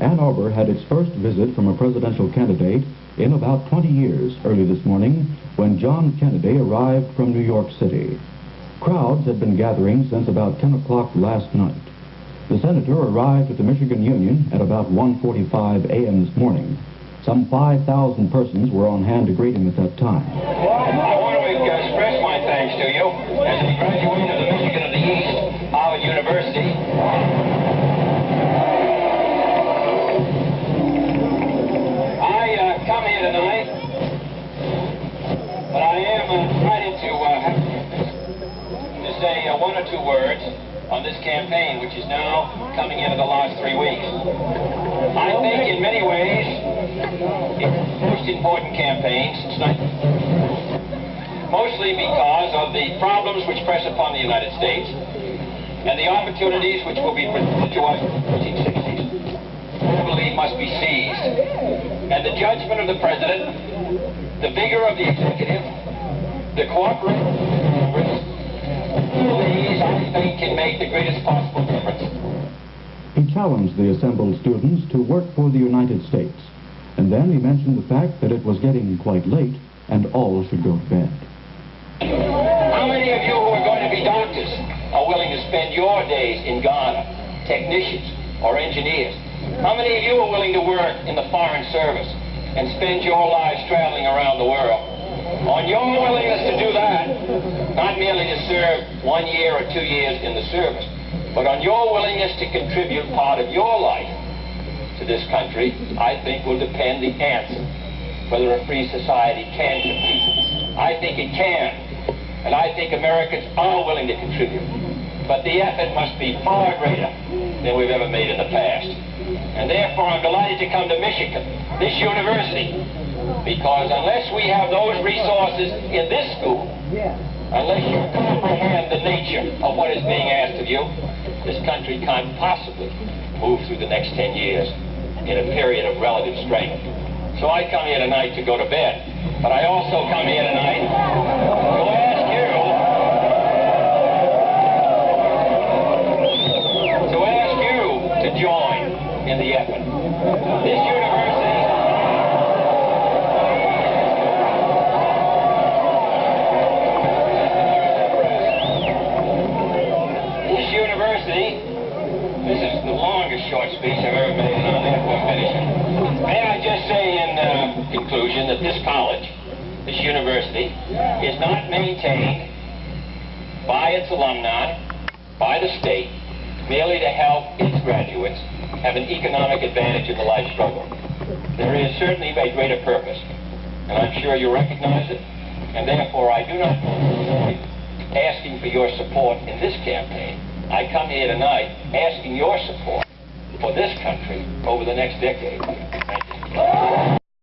Ann Arbor had its first visit from a presidential candidate in about 20 years early this morning when John Kennedy arrived from New York City. Crowds had been gathering since about 10 o'clock last night. The senator arrived at the Michigan Union at about 1:45 a.m. this morning. Some 5,000 persons were on hand to greet him at that time. I want to express my thanks to you as a graduate of the Michigan of the East, Howard University. I come here tonight, but I am ready to say one or two words on this campaign, which is now coming into the last 3 weeks. I think in many ways it's the most important campaign since mostly because of the problems which press upon the United States and the opportunities which will be presented to us in the 1960s, I believe must be seized. And the judgment of the President, the vigor of the executive, the cooperation of Congress, all these, I think, can make the greatest possible difference. He challenged the assembled students to work for the United States, and then he mentioned the fact that it was getting quite late and all should go to bed. How many of you who are going to be doctors are willing to spend your days in Ghana, technicians or engineers? How many of you are willing to work in the Foreign Service and spend your lives traveling around the world? On your willingness to do that, not merely to serve 1 year or 2 years in the service, but on your willingness to contribute part of your life to this country, I think will depend the answer whether a free society can compete. I think it can, and I think Americans are willing to contribute, but the effort must be far greater than we've ever made in the past. And therefore I'm delighted to come to Michigan, this university, because unless we have those resources in this school, unless you comprehend the nature of what is being asked of you, this country can't possibly move through the next 10 years in a period of relative strength. So I come here tonight to go to bed, but I also come here tonight to ask you to join in the effort. This university, this is the longest short speech I've ever made, and I'll therefore finish it. May I just say in conclusion that this college, this university, is not maintained by its alumni, by the state, merely to help its graduates have an economic advantage in the life struggle. There is certainly a greater purpose, and I'm sure you recognize it, and therefore I do not asking for your support in this campaign. I come here tonight asking your support for this country over the next decade. Thank you.